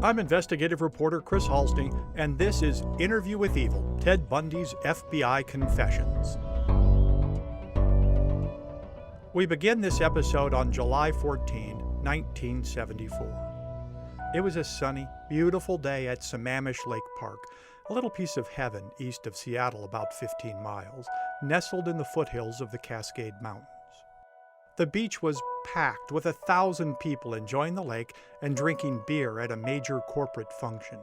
I'm investigative reporter Chris Halsney, and this is Interview with Evil, Ted Bundy's FBI Confessions. We begin this episode on July 14, 1974. It was a sunny, beautiful day at Sammamish Lake Park, a little piece of heaven east of Seattle about 15 miles, nestled in the foothills of the Cascade Mountains. The beach was packed with 1,000 people enjoying the lake and drinking beer at a major corporate function.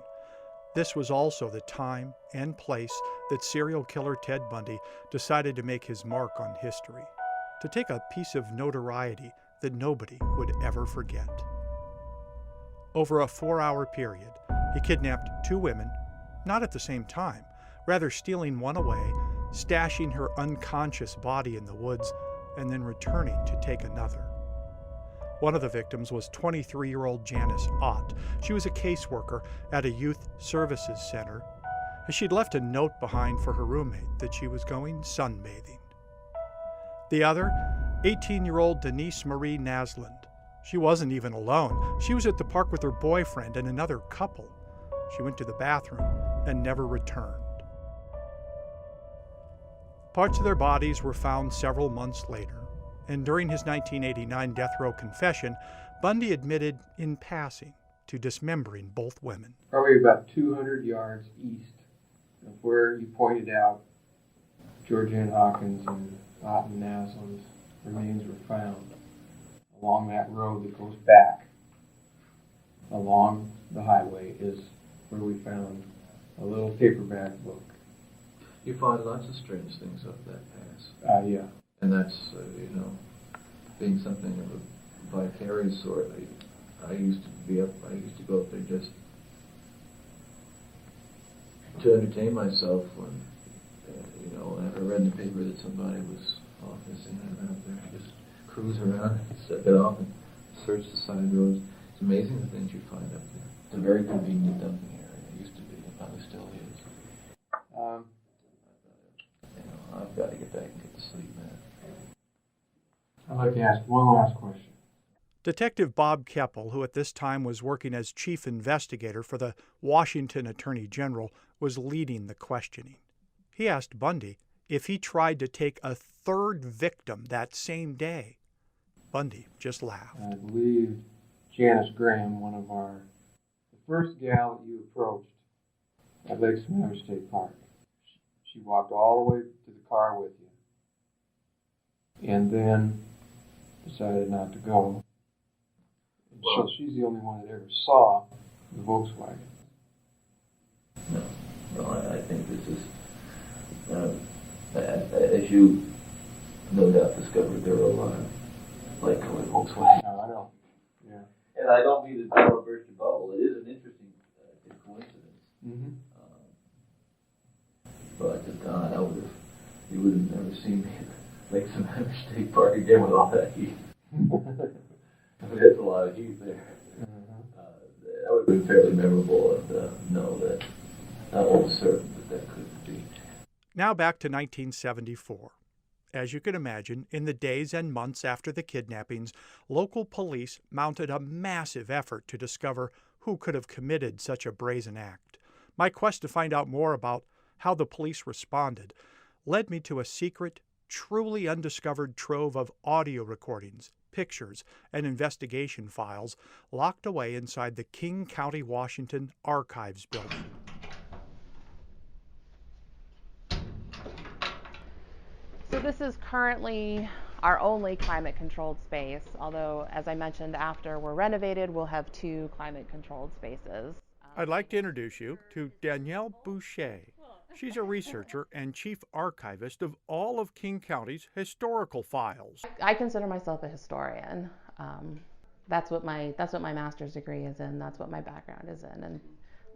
This was also the time and place that serial killer Ted Bundy decided to make his mark on history, to take a piece of notoriety that nobody would ever forget. Over a 4-hour period, he kidnapped 2 women, not at the same time, rather stealing one away, stashing her unconscious body in the woods, and then returning to take another. One of the victims was 23-year-old Janice Ott. She was a caseworker at a youth services center, and she'd left a note behind for her roommate that she was going sunbathing. The other, 18-year-old Denise Marie Nasland. She wasn't even alone. She was at the park with her boyfriend and another couple. She went to the bathroom and never returned. Parts of their bodies were found several months later, and during his 1989 death row confession, Bundy admitted in passing to dismembering both women. Probably about 200 yards east of where you pointed out Georgianne Hawkins and Otten Nasland's remains were found. Along that road that goes back along the highway is where we found a little paperback book. You find lots of strange things up that pass. Yeah. And that's, being something of a vicarious sort. I used to go up there just to entertain myself when, I read in the paper that somebody was off missing, and out there I just cruise around, set it off, and search the side roads. It's amazing the things you find up there. It's a very convenient dumping area. It used to be, and probably still is. I've got to get back and get to sleep, man. I'd like to ask one last question. Detective Bob Keppel, who at this time was working as chief investigator for the Washington Attorney General, was leading the questioning. He asked Bundy if he tried to take a third victim that same day. Bundy just laughed. I believe Janice Graham, the first gal that you approached at Lake Sammamish State Park. She walked all the way to the car with you, and then decided not to go. So she's the only one that ever saw the Volkswagen. No, I think this is, as you no doubt discovered, there were a lot of like-colored Volkswagen. No, I know. Yeah. And I don't mean to burst your bubble. It is an interesting coincidence. Mm-hmm. But God, you would have never seen me at Lake Sammamish State Park again with all that heat. There's a lot of heat there. That would have been fairly memorable, and know that I was certain that could be. Now back to 1974. As you can imagine, in the days and months after the kidnappings, local police mounted a massive effort to discover who could have committed such a brazen act. My quest to find out more about how the police responded led me to a secret, truly undiscovered trove of audio recordings, pictures, and investigation files locked away inside the King County, Washington Archives building. So this is currently our only climate-controlled space, although, as I mentioned, after we're renovated, we'll have 2 climate-controlled spaces. I'd like to introduce you to Danielle Boucher. She's a researcher and chief archivist of all of King County's historical files. I consider myself a historian. That's what my master's degree is in. That's what my background is in, and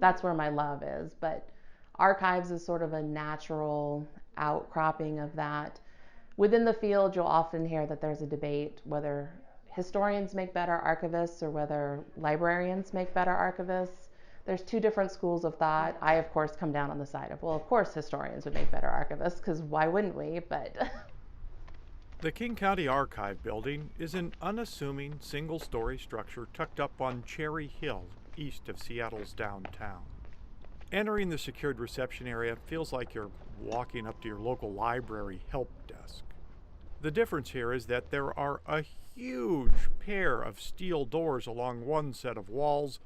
that's where my love is. But archives is sort of a natural outcropping of that. Within the field, you'll often hear that there's a debate whether historians make better archivists or whether librarians make better archivists. There's 2 different schools of thought. I, of course, come down on the side of, well, of course historians would make better archivists, because why wouldn't we? But The King County Archive building is an unassuming single-story structure tucked up on Cherry Hill east of Seattle's downtown. Entering the secured reception area feels like you're walking up to your local library help desk. The difference here is that there are a huge pair of steel doors along one set of walls.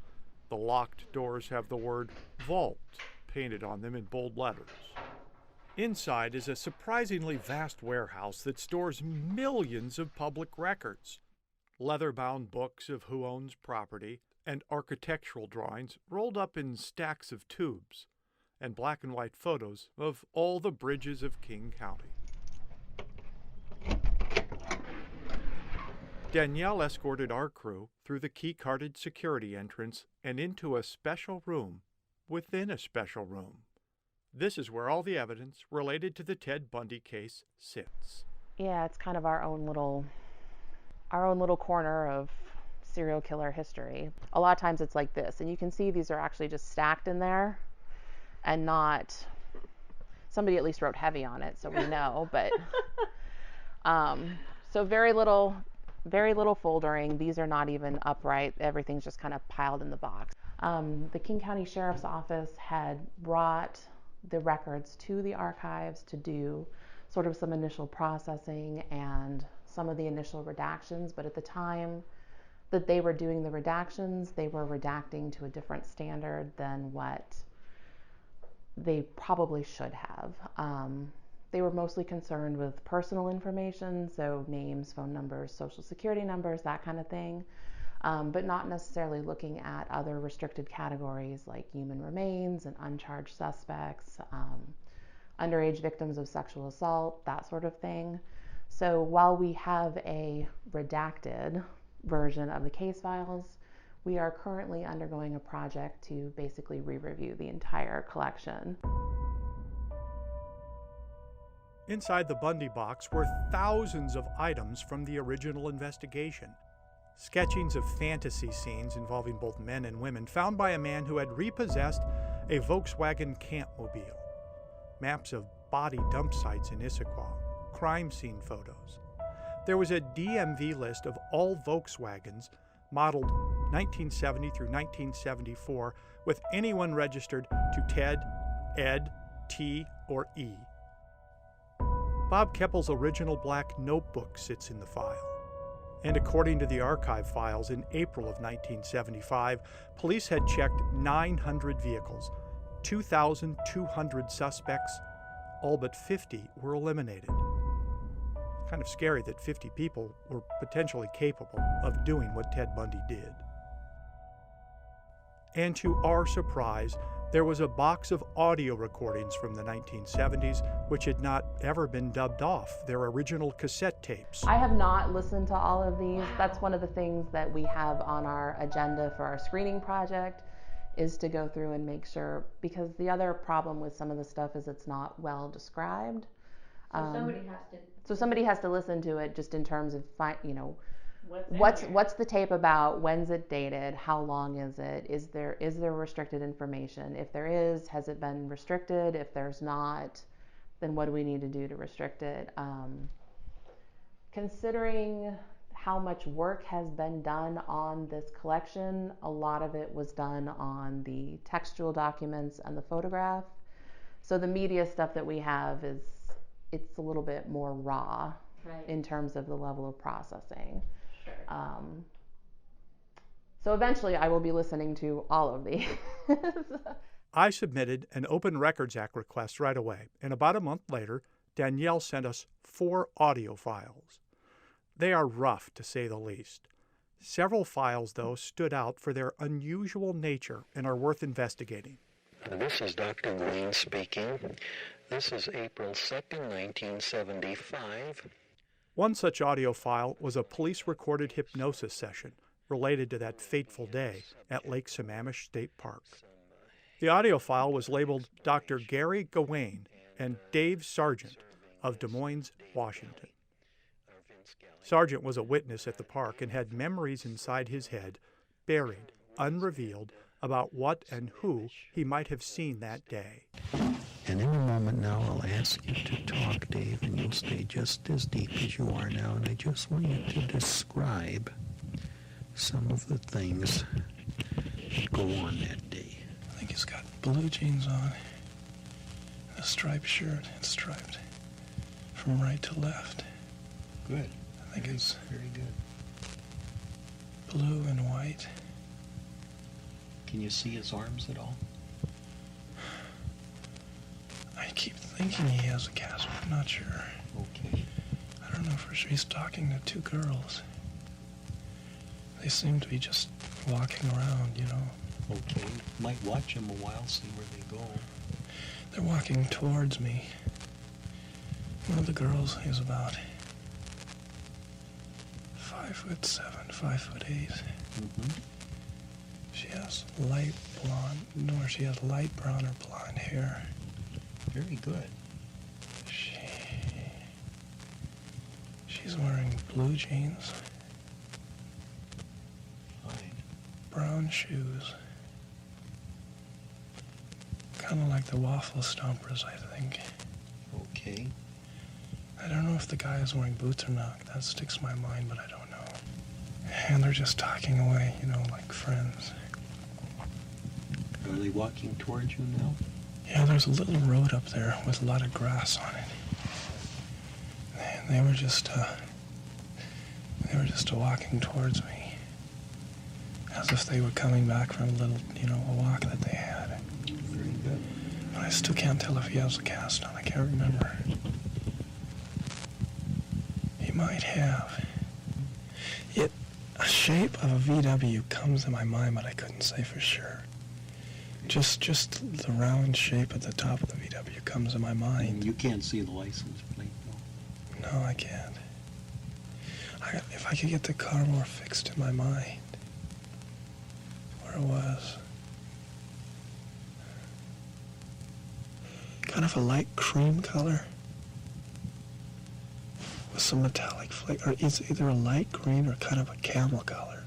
The locked doors have the word vault painted on them in bold letters. Inside is a surprisingly vast warehouse that stores millions of public records. Leather-bound books of who owns property and architectural drawings rolled up in stacks of tubes, and black and white photos of all the bridges of King County. Danielle escorted our crew through the key-carded security entrance and into a special room within a special room. This is where all the evidence related to the Ted Bundy case sits. Yeah, it's kind of our own little corner of serial killer history. A lot of times it's like this, and you can see these are actually just stacked in there and not, somebody at least wrote heavy on it, so we know, but so very little foldering. These are not even upright. Everything's just kind of piled in the box. The King County Sheriff's Office had brought the records to the archives to do sort of some initial processing and some of the initial redactions, but at the time that they were doing the redactions, they were redacting to a different standard than what they probably should have. They were mostly concerned with personal information, so names, phone numbers, social security numbers, that kind of thing, but not necessarily looking at other restricted categories like human remains and uncharged suspects, underage victims of sexual assault, that sort of thing. So while we have a redacted version of the case files, we are currently undergoing a project to basically re-review the entire collection. Inside the Bundy box were thousands of items from the original investigation. Sketchings of fantasy scenes involving both men and women found by a man who had repossessed a Volkswagen Campmobile. Maps of body dump sites in Issaquah, crime scene photos. There was a DMV list of all Volkswagens modeled 1970 through 1974 with anyone registered to Ted, Ed, T, or E. Bob Keppel's original black notebook sits in the file. And according to the archive files, in April of 1975, police had checked 900 vehicles, 2,200 suspects, all but 50 were eliminated. Kind of scary that 50 people were potentially capable of doing what Ted Bundy did. And to our surprise, there was a box of audio recordings from the 1970s which had not ever been dubbed off, their original cassette tapes. I have not listened to all of these. That's one of the things that we have on our agenda for our screening project, is to go through and make sure, because the other problem with some of the stuff is it's not well described. So somebody has to listen to it just in terms of, what's the tape about, when's it dated, how long is it, is there restricted information? If there is, has it been restricted? If there's not, then what do we need to do to restrict it? Considering how much work has been done on this collection, a lot of it was done on the textual documents and the photograph. So the media stuff that we have it's a little bit more raw, right, in terms of the level of processing. Sure. So eventually I will be listening to all of these. I submitted an Open Records Act request right away, and about a month later, Danielle sent us 4 audio files. They are rough, to say the least. Several files, though, stood out for their unusual nature and are worth investigating. This is Dr. Green speaking. This is April 2nd, 1975. One such audio file was a police-recorded hypnosis session related to that fateful day at Lake Sammamish State Park. The audio file was labeled Dr. Gary Gawain and Dave Sargent of Des Moines, Washington. Sargent was a witness at the park and had memories inside his head, buried, unrevealed, about what and who he might have seen that day. And in a moment now, I'll ask you to talk, Dave, and you'll stay just as deep as you are now. And I just want you to describe some of the things go on that day? I think he's got blue jeans on, a striped shirt. It's striped from right to left. Good. I think it's very good. blue and white. Can you see his arms at all? I keep thinking he has a cast, but I'm not sure. Okay. I don't know for sure. He's talking to two girls. They seem to be just walking around, you know. Okay. Might watch him a while, see where they go. They're walking towards me. One of the girls is about 5'7", 5'8". Mm-hmm. She has light blonde, no, she has light brown or blonde hair. Very good. She's wearing blue jeans, Fine. brown shoes. Kind of like the waffle stompers, I think. Okay. I don't know if the guy is wearing boots or not. That sticks in my mind, but I don't know. And they're just talking away, you know, like friends. Are they walking towards you now? Yeah, there's a little road up there with a lot of grass on it. And they were just walking towards me, as if they were coming back from a little, you know, a walk that they had. Very good. But I still can't tell if he has a cast on. I can't remember. He might have. A shape of a VW comes in my mind, but I couldn't say for sure. Just the round shape at the top of the VW comes in my mind. You can't see the license plate, though. No, I can't. If I could get the car more fixed in my mind, where it was. Kind of a light cream color with some metallic flake, or it's either a light green or kind of a camel color.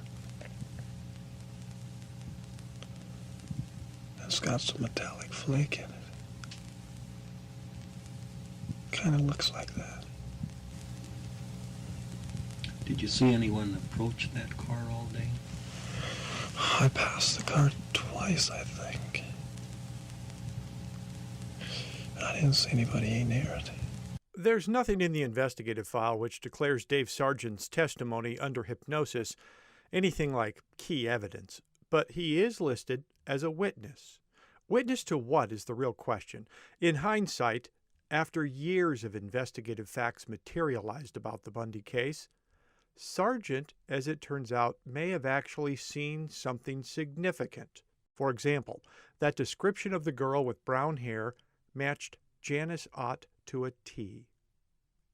It's got some metallic flake in it. Kind of looks like that. Did you see anyone approach that car all day? I passed the car twice, I think. I didn't see anybody near it. There's nothing in the investigative file which declares Dave Sargent's testimony under hypnosis anything like key evidence, but he is listed as a witness. Witness to what is the real question. In hindsight, after years of investigative facts materialized about the Bundy case, Sargent, as it turns out, may have actually seen something significant. For example, that description of the girl with brown hair matched Janice Ott to a T.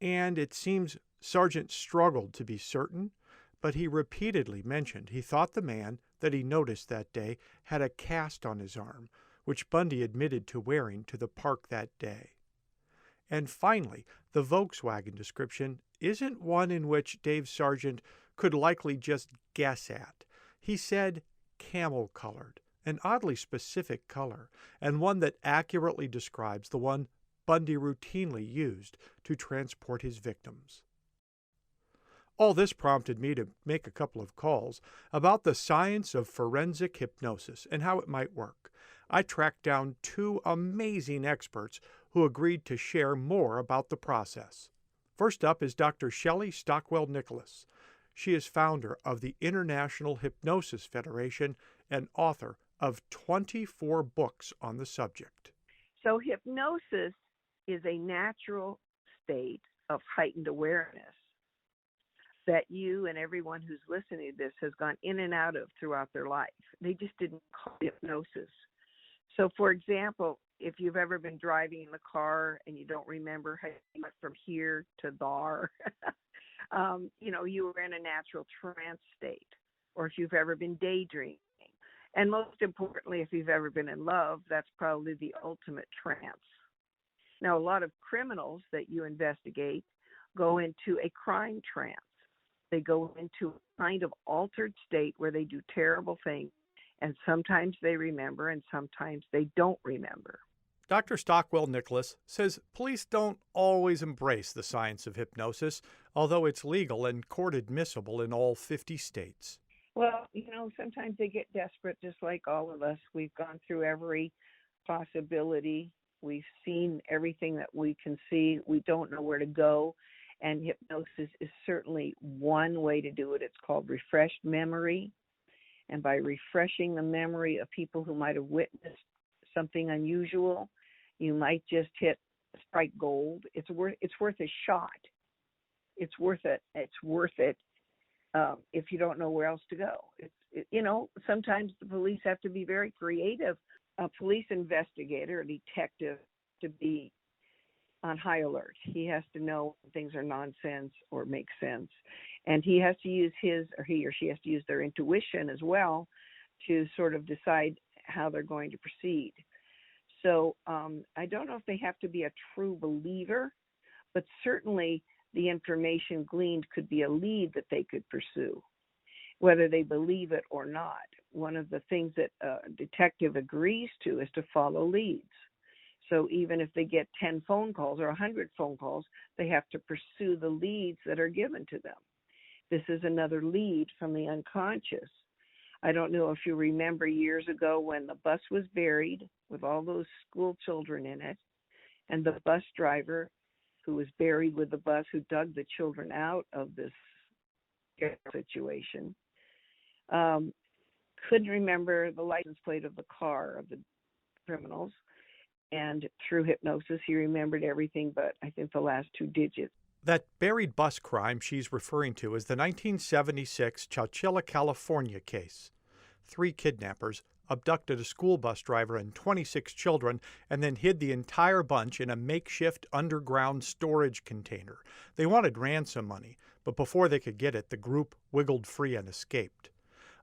And it seems Sargent struggled to be certain, but he repeatedly mentioned he thought the man that he noticed that day had a cast on his arm, which Bundy admitted to wearing to the park that day. And finally, the Volkswagen description isn't one in which Dave Sargent could likely just guess at. He said camel-colored, an oddly specific color, and one that accurately describes the one Bundy routinely used to transport his victims. All this prompted me to make a couple of calls about the science of forensic hypnosis and how it might work. I tracked down two amazing experts who agreed to share more about the process. First up is Dr. Shelley Stockwell-Nicholas. She is founder of the International Hypnosis Federation and author of 24 books on the subject. So hypnosis is a natural state of heightened awareness that you and everyone who's listening to this has gone in and out of throughout their life. They just didn't call it hypnosis. So, for example, if you've ever been driving in the car and you don't remember how you went from here to there, you were in a natural trance state. Or if you've ever been daydreaming. And most importantly, if you've ever been in love, that's probably the ultimate trance. Now, a lot of criminals that you investigate go into a crime trance. They go into a kind of altered state where they do terrible things, and sometimes they remember and sometimes they don't remember. Dr. Stockwell-Nicholas says police don't always embrace the science of hypnosis, although it's legal and court admissible in all 50 states. Well, sometimes they get desperate, just like all of us. We've gone through every possibility. We've seen everything that we can see. We don't know where to go. And hypnosis is certainly one way to do it. It's called refreshed memory. And by refreshing the memory of people who might have witnessed something unusual, you might just strike gold. It's worth a shot. It's worth it. It's worth it. If you don't know where else to go. Sometimes the police have to be very creative. A police investigator, a detective, to be on high alert. He has to know when things are nonsense or make sense. And he has to use he or she has to use their intuition as well to sort of decide how they're going to proceed. So I don't know if they have to be a true believer, but certainly the information gleaned could be a lead that they could pursue, whether they believe it or not. One of the things that a detective agrees to is to follow leads. So even if they get 10 phone calls or 100 phone calls, they have to pursue the leads that are given to them. This is another lead from the unconscious. I don't know if you remember years ago when the bus was buried with all those school children in it, and the bus driver who was buried with the bus, who dug the children out of this situation, couldn't remember the license plate of the car of the criminals. And through hypnosis, he remembered everything but, I think, the last 2 digits. That buried bus crime she's referring to is the 1976 Chowchilla, California case. 3 kidnappers abducted a school bus driver and 26 children and then hid the entire bunch in a makeshift underground storage container. They wanted ransom money, but before they could get it, the group wiggled free and escaped.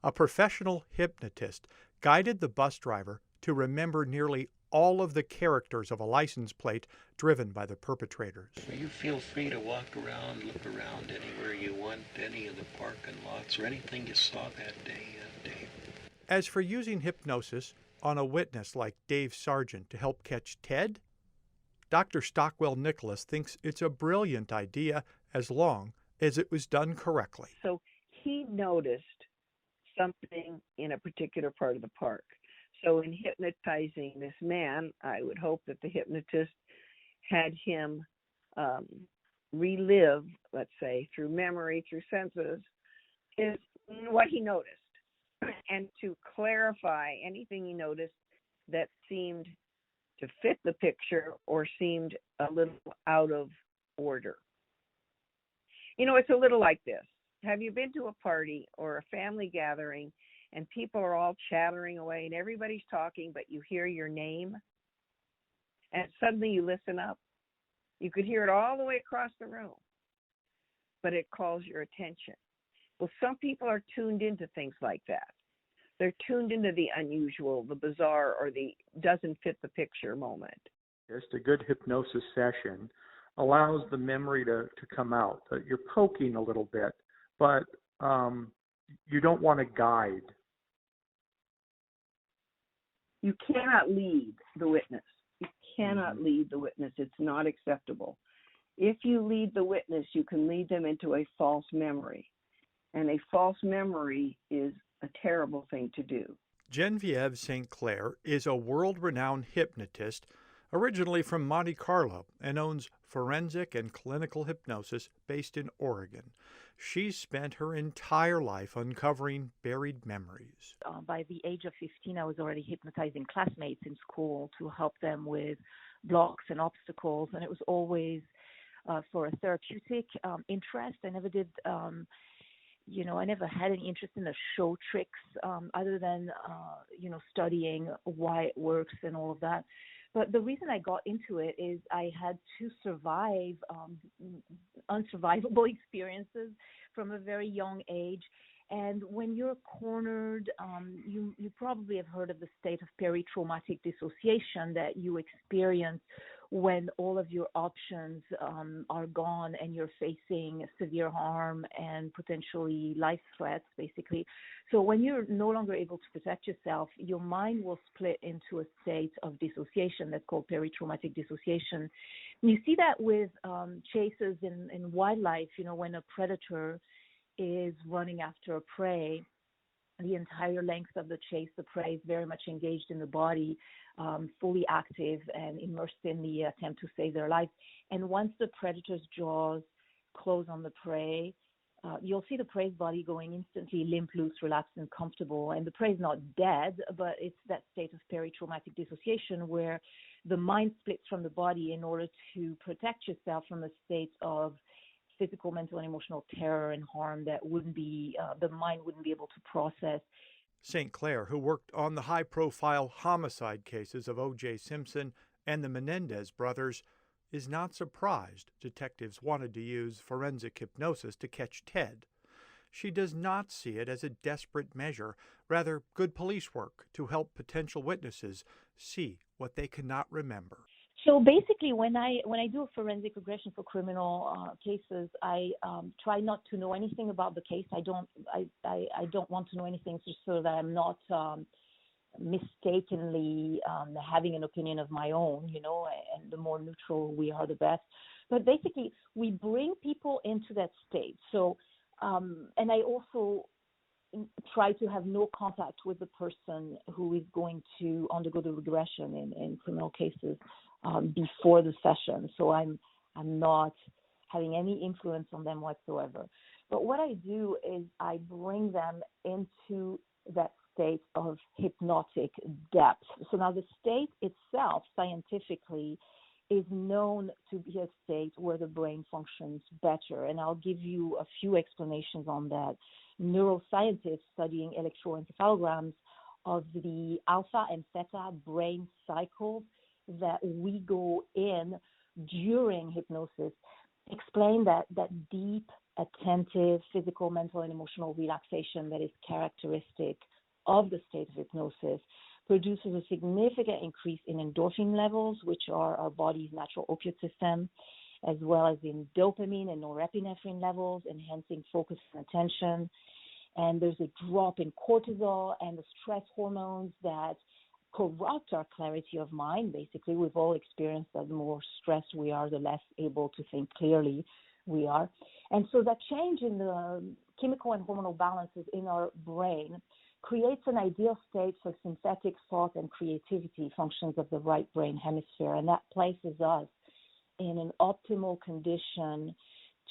A professional hypnotist guided the bus driver to remember nearly all of the characters of a license plate driven by the perpetrators. You feel free to walk around, look around anywhere you want, any of the parking lots or anything you saw that day, Dave. As for using hypnosis on a witness like Dave Sargent to help catch Ted, Dr. Stockwell Nicholas thinks it's a brilliant idea as long as it was done correctly. So he noticed something in a particular part of the park. So in hypnotizing this man, I would hope that the hypnotist had him relive, let's say, through memory, through senses, is what he noticed, and to clarify anything he noticed that seemed to fit the picture or seemed a little out of order. It's a little like this. Have you been to a party or a family gathering and people are all chattering away and everybody's talking, but you hear your name and suddenly you listen up? You could hear it all the way across the room, but it calls your attention. Well, some people are tuned into things like that. They're tuned into the unusual, the bizarre, or the doesn't fit the picture moment. Just a good hypnosis session allows the memory to come out. You're poking a little bit, but you don't want to guide. You cannot lead the witness. You cannot lead the witness. It's not acceptable. If you lead the witness, you can lead them into a false memory. And a false memory is a terrible thing to do. Genevieve St. Clair is a world-renowned hypnotist originally from Monte Carlo and owns Forensic and Clinical Hypnosis based in Oregon. She's spent her entire life uncovering buried memories. By the age of 15, I was already hypnotizing classmates in school to help them with blocks and obstacles, and it was always for a therapeutic interest. I never did, I never had any interest in the show tricks other than, studying why it works and all of that. But the reason I got into it is I had to survive unsurvivable experiences from a very young age. And when you're cornered, you probably have heard of the state of peri-traumatic dissociation that you experience when all of your options are gone and you're facing severe harm and potentially life threats, basically. So when you're no longer able to protect yourself, your mind will split into a state of dissociation that's called peri-traumatic dissociation. And you see that with chases in wildlife, when a predator is running after a prey, the entire length of the chase. The prey is very much engaged in the body, fully active and immersed in the attempt to save their life. And once the predator's jaws close on the prey, you'll see the prey's body going instantly limp, loose, relaxed, and comfortable. And the prey is not dead, but it's that state of peri-traumatic dissociation where the mind splits from the body in order to protect yourself from a state of physical, mental, and emotional terror and harm that the mind wouldn't be able to process. St. Clair, who worked on the high-profile homicide cases of O.J. Simpson and the Menendez brothers, is not surprised detectives wanted to use forensic hypnosis to catch Ted. She does not see it as a desperate measure, rather good police work to help potential witnesses see what they cannot remember. So basically, when I do a forensic regression for criminal cases, I try not to know anything about the case. I don't want to know anything, just so that I'm not mistakenly having an opinion of my own, and the more neutral we are, the best. But basically, we bring people into that state. So, and I also try to have no contact with the person who is going to undergo the regression in criminal cases before the session. So I'm not having any influence on them whatsoever. But what I do is I bring them into that state of hypnotic depth. So now the state itself, scientifically, is known to be a state where the brain functions better. And I'll give you a few explanations on that. Neuroscientists studying electroencephalograms of the alpha and theta brain cycles that we go in during hypnosis explain that deep, attentive, physical, mental, and emotional relaxation that is characteristic of the state of hypnosis produces a significant increase in endorphin levels, which are our body's natural opiate system, as well as in dopamine and norepinephrine levels, enhancing focus and attention. And there's a drop in cortisol and the stress hormones that corrupt our clarity of mind. Basically, we've all experienced that the more stressed we are, the less able to think clearly we are. And so that change in the chemical and hormonal balances in our brain creates an ideal state for synthetic thought and creativity functions of the right brain hemisphere. And that places us in an optimal condition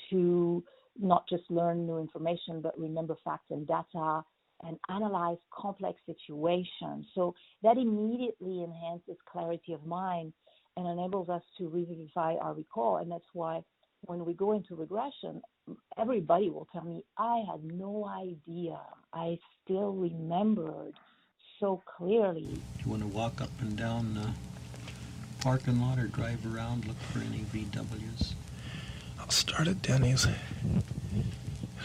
to not just learn new information, but remember facts and data and analyze complex situations. So that immediately enhances clarity of mind and enables us to revivify our recall. And that's why when we go into regression, everybody will tell me, I had no idea. I still remembered so clearly. Do you want to walk up and down the parking lot or drive around, look for any VWs? I'll start at Denny's and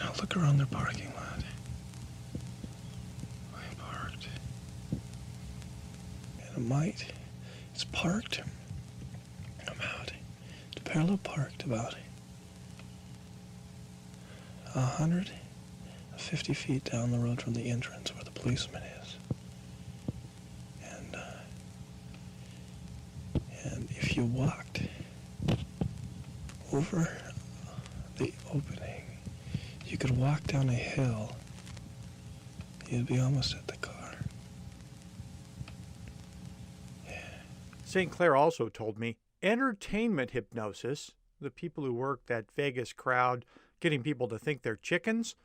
I'll look around their parking lot. I parked. And it's parked. I'm out. It's parallel parked about 150 feet down the road from the entrance where the policeman is. And if you walked over the opening, you could walk down a hill. You'd be almost at the car. Yeah. St. Clair also told me entertainment hypnosis, the people who work that Vegas crowd getting people to think they're chickens,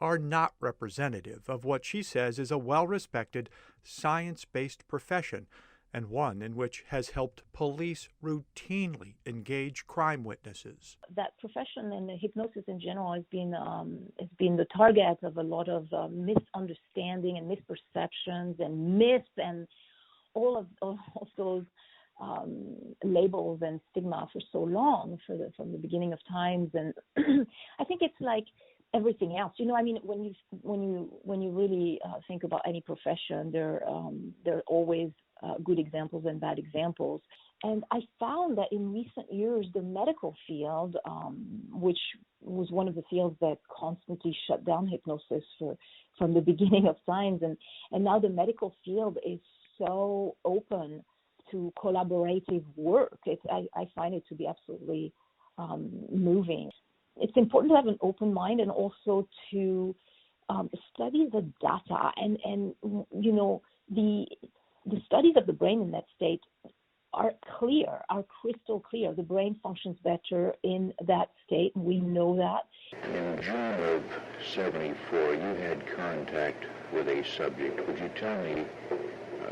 are not representative of what she says is a well-respected, science-based profession, and one in which has helped police routinely engage crime witnesses. That profession and the hypnosis in general has been the target of a lot of misunderstanding and misperceptions and myths and all of those labels and stigma for so long, from the beginning of times. And I think it's like everything else. When you really think about any profession, there are always good examples and bad examples. And I found that in recent years, the medical field, which was one of the fields that constantly shut down hypnosis from the beginning of science, and now the medical field is so open to collaborative work. I find it to be absolutely moving. It's important to have an open mind and also to study the data, and you know, the studies of the brain in that state are clear, are crystal clear. The brain functions better in that state, and we know that. In June of '74, you had contact with a subject. Would you tell me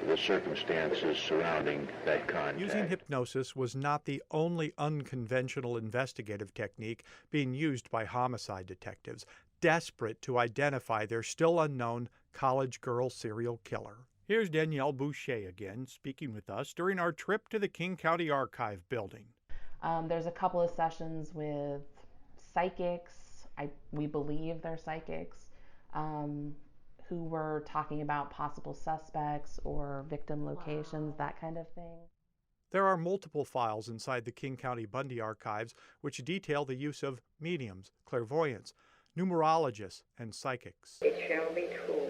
the circumstances surrounding that contact? Using hypnosis was not the only unconventional investigative technique being used by homicide detectives, desperate to identify their still unknown college girl serial killer. Here's Danielle Boucher again, speaking with us during our trip to the King County Archive building. There's a couple of sessions with psychics, we believe they're psychics, who were talking about possible suspects or victim locations, that kind of thing. There are multiple files inside the King County Bundy archives which detail the use of mediums, clairvoyants, numerologists, and psychics. It shall be true,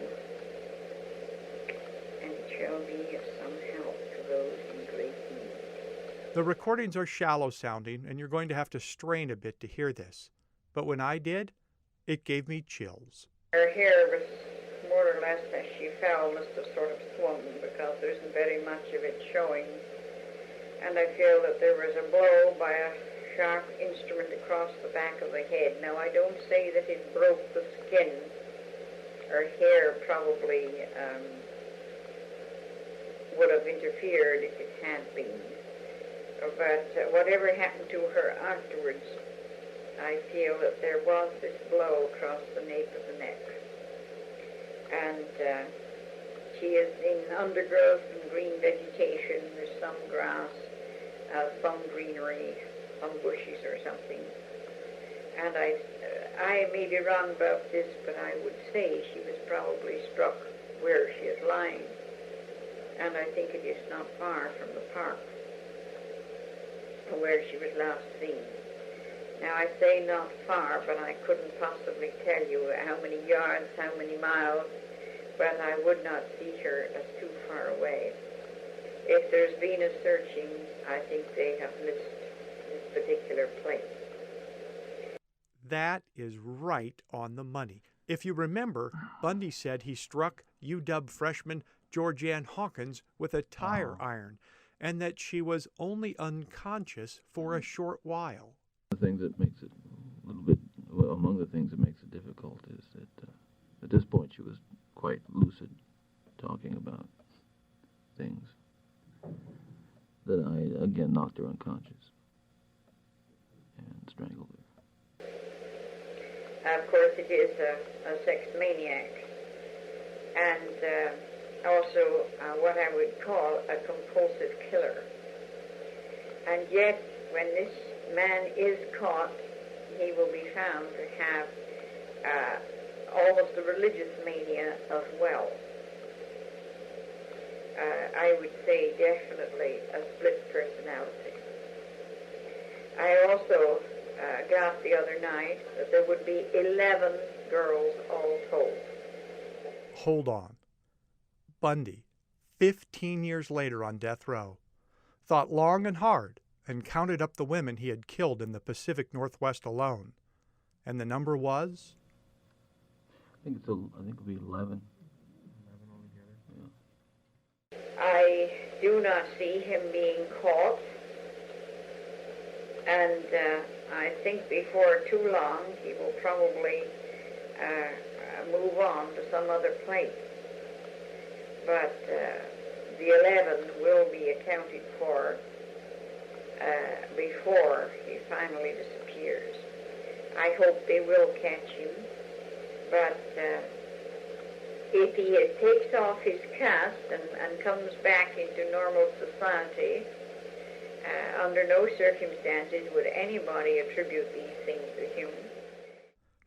and it shall be of some help to those in great need. The recordings are shallow sounding, and you're going to have to strain a bit to hear this. But when I did, it gave me chills. Her hair was more or less as she fell, must have sort of swung, because there isn't very much of it showing. And I feel that there was a blow by a sharp instrument across the back of the head. Now, I don't say that it broke the skin. Her hair probably would have interfered if it had been. But whatever happened to her afterwards, I feel that there was this blow across the nape of the neck. And she is in undergrowth and green vegetation. There's some grass, some greenery, some bushes or something. And I may be wrong about this, but I would say she was probably struck where she is lying. And I think it is not far from the park where she was last seen. Now, I say not far, but I couldn't possibly tell you how many yards, how many miles, but I would not see her as too far away. If there's been a searching, I think they have missed this particular place. That is right on the money. If you remember, Bundy said he struck UW freshman Georgianne Hawkins with a tire iron, and that she was only unconscious for a short while. The thing that makes it a little bit, well, among the things that makes it difficult is that at this point she was quite lucid, talking about things that I, again, knocked her unconscious and strangled her. Of course, it is a sex maniac, and also what I would call a compulsive killer. And yet, when this man is caught, he will be found to have almost a religious mania as well. I would say definitely a split personality. I also got the other night that there would be 11 girls all told. Hold on. Bundy, 15 years later on death row, thought long and hard and counted up the women he had killed in the Pacific Northwest alone. And the number was? I think it'll be 11. Yeah. I do not see him being caught, and I think before too long he will probably move on to some other place. But the 11 will be accounted for before he finally disappears. I hope they will catch him, but if he takes off his cast and comes back into normal society, under no circumstances would anybody attribute these things to him.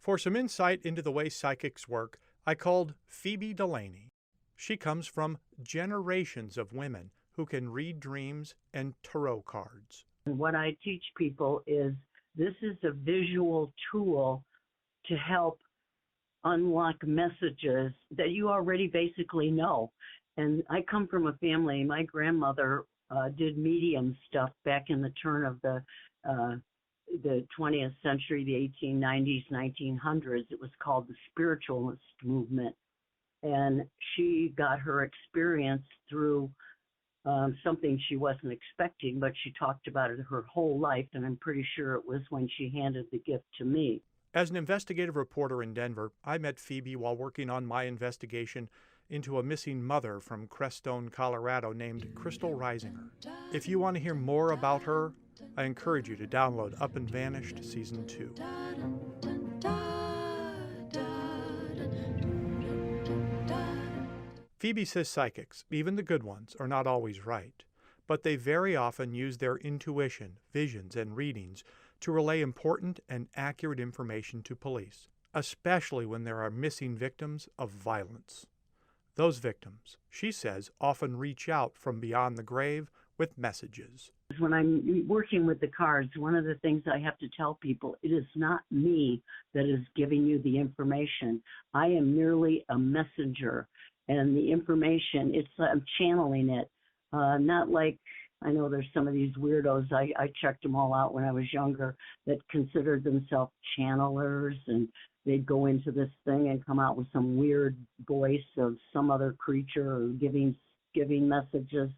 For some insight into the way psychics work, I called Phoebe Delaney. She comes from generations of women who can read dreams and tarot cards. What I teach people is this is a visual tool to help unlock messages that you already basically know. And I come from a family, my grandmother did medium stuff back in the turn of the the 20th century, the 1890s, 1900s. It was called the spiritualist movement. And she got her experience through something she wasn't expecting, but she talked about it her whole life, and I'm pretty sure it was when she handed the gift to me. As an investigative reporter in Denver, I met Phoebe while working on my investigation into a missing mother from Crestone, Colorado named Crystal Reisinger. If you want to hear more about her, I encourage you to download Up and Vanished Season 2. Phoebe says psychics, even the good ones, are not always right, but they very often use their intuition, visions, and readings to relay important and accurate information to police, especially when there are missing victims of violence. Those victims, she says, often reach out from beyond the grave with messages. When I'm working with the cards, one of the things I have to tell people, it is not me that is giving you the information. I am merely a messenger. And the information, I'm channeling it. Not like, I know there's some of these weirdos, I checked them all out when I was younger, that considered themselves channelers, and they'd go into this thing and come out with some weird voice of some other creature or giving messages.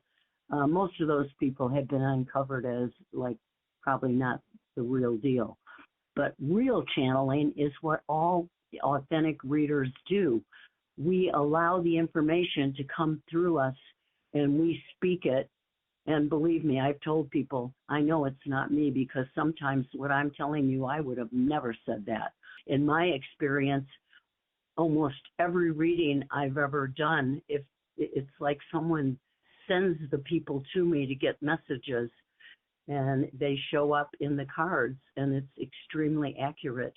Most of those people have been uncovered as like probably not the real deal. But real channeling is what all authentic readers do. We allow the information to come through us and we speak it. And believe me, I've told people, I know it's not me, because sometimes what I'm telling you, I would have never said that. In my experience, almost every reading I've ever done, if it's like someone sends the people to me to get messages, and they show up in the cards, and it's extremely accurate.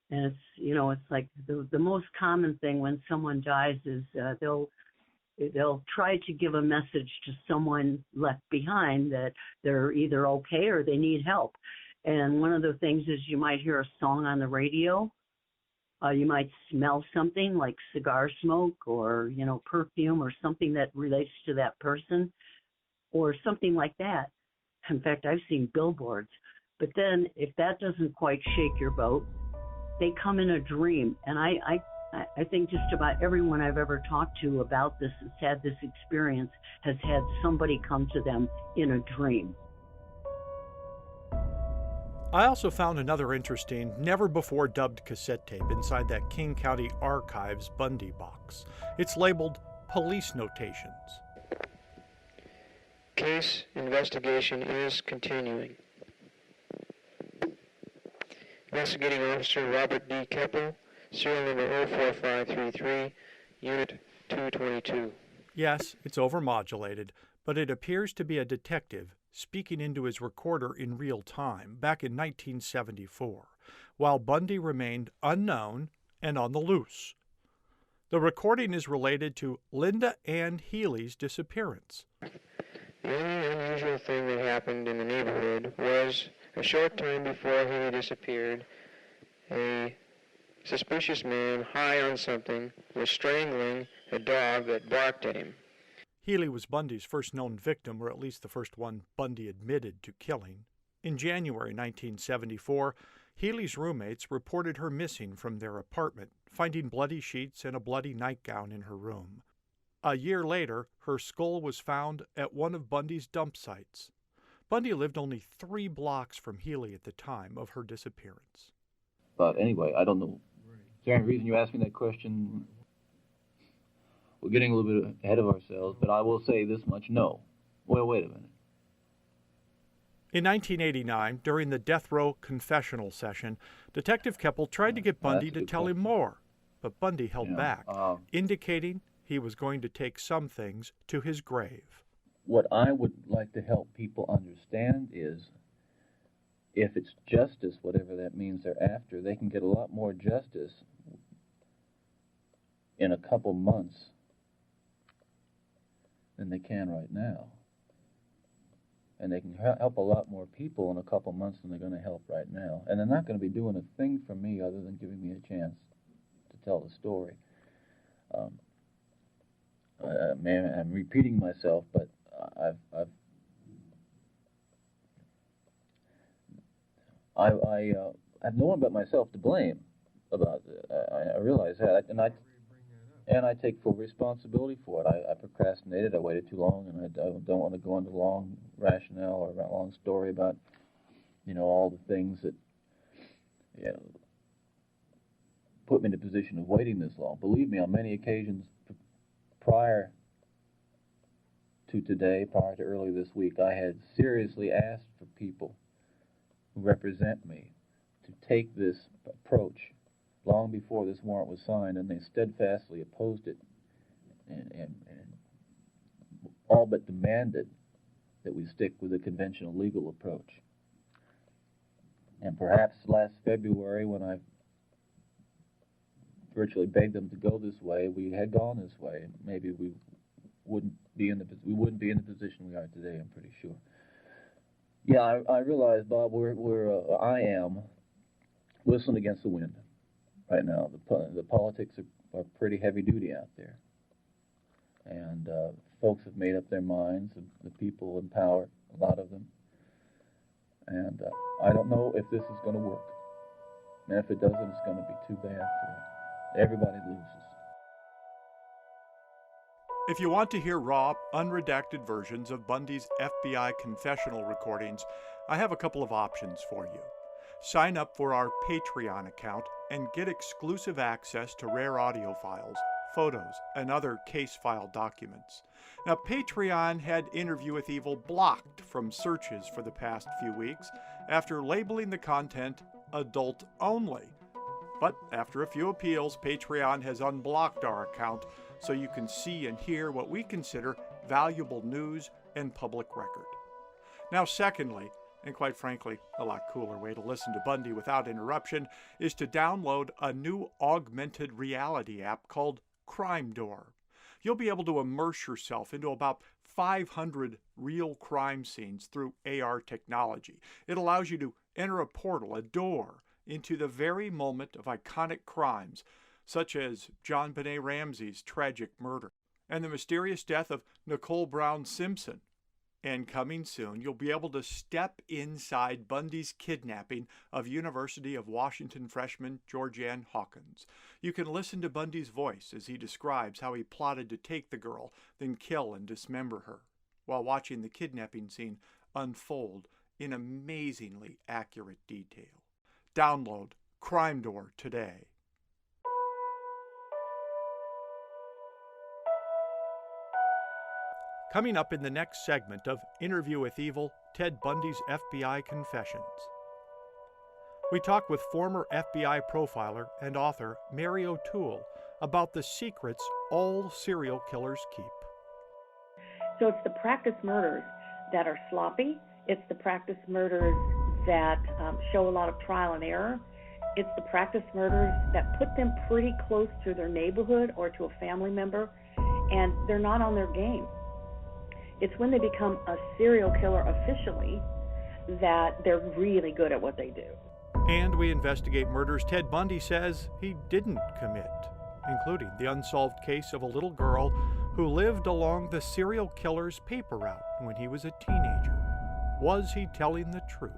And it's, it's like the most common thing when someone dies is they'll try to give a message to someone left behind that they're either okay or they need help. And one of the things is you might hear a song on the radio. You might smell something like cigar smoke or, perfume or something that relates to that person or something like that. In fact, I've seen billboards. But then if that doesn't quite shake your boat, they come in a dream. And I think just about everyone I've ever talked to about this has had this experience, has had somebody come to them in a dream. I also found another interesting, never-before-dubbed cassette tape inside that King County Archives Bundy box. It's labeled Police Notations. Case investigation is continuing. Investigating Officer Robert D. Keppel, serial number 04533, Unit 222. Yes, it's overmodulated, but it appears to be a detective speaking into his recorder in real time back in 1974, while Bundy remained unknown and on the loose. The recording is related to Linda Ann Healy's disappearance. The only unusual thing that happened in the neighborhood was, a short time before Healy disappeared, a suspicious man, high on something, was strangling a dog that barked at him. Healy was Bundy's first known victim, or at least the first one Bundy admitted to killing. In January 1974, Healy's roommates reported her missing from their apartment, finding bloody sheets and a bloody nightgown in her room. A year later, her skull was found at one of Bundy's dump sites. Bundy lived only 3 blocks from Healy at the time of her disappearance. But anyway, I don't know. Is there any reason you asked me that question? We're getting a little bit ahead of ourselves, but I will say this much, no. Well, wait a minute. In 1989, during the death row confessional session, Detective Keppel tried to get Bundy to tell him more, but Bundy held back, indicating he was going to take some things to his grave. What I would like to help people understand is, if it's justice, whatever that means they're after, they can get a lot more justice in a couple months than they can right now. And they can help a lot more people in a couple months than they're going to help right now. And they're not going to be doing a thing for me other than giving me a chance to tell the story. I'm repeating myself, but I have no one but myself to blame about it. I realize that, and I take full responsibility for it. I procrastinated. I waited too long, and I don't want to go into long rationale or a long story about, all the things that, put me in a position of waiting this long. Believe me, on many occasions prior to today, prior to early this week, I had seriously asked for people who represent me to take this approach long before this warrant was signed, and they steadfastly opposed it and all but demanded that we stick with the conventional legal approach. And perhaps last February, when I virtually begged them to go this way, we had gone this way, and maybe we wouldn't be in the position we are today. I'm pretty sure. Yeah, I realize, Bob, I am whistling against the wind right now. The politics are pretty heavy duty out there, and folks have made up their minds. The people in power, a lot of them, and I don't know if this is going to work. And if it doesn't, it's going to be too bad for everybody loses. If you want to hear raw, unredacted versions of Bundy's FBI confessional recordings, I have a couple of options for you. Sign up for our Patreon account and get exclusive access to rare audio files, photos, and other case file documents. Now, Patreon had Interview with Evil blocked from searches for the past few weeks after labeling the content adult only. But after a few appeals, Patreon has unblocked our account so you can see and hear what we consider valuable news and public record. Now, secondly, and quite frankly, a lot cooler way to listen to Bundy without interruption, is to download a new augmented reality app called Crime Door. You'll be able to immerse yourself into about 500 real crime scenes through AR technology. It allows you to enter a portal, a door, into the very moment of iconic crimes, such as John Benet Ramsey's tragic murder and the mysterious death of Nicole Brown Simpson. And coming soon, you'll be able to step inside Bundy's kidnapping of University of Washington freshman Georgianne Hawkins. You can listen to Bundy's voice as he describes how he plotted to take the girl, then kill and dismember her, while watching the kidnapping scene unfold in amazingly accurate detail. Download Crime Door today. Coming up in the next segment of Interview with Evil, Ted Bundy's FBI Confessions. We talk with former FBI profiler and author Mary O'Toole about the secrets all serial killers keep. So it's the practice murders that are sloppy. It's the practice murders that show a lot of trial and error. It's the practice murders that put them pretty close to their neighborhood or to a family member, and they're not on their game. It's when they become a serial killer officially that they're really good at what they do. And we investigate murders Ted Bundy says he didn't commit, including the unsolved case of a little girl who lived along the serial killer's paper route when he was a teenager. Was he telling the truth?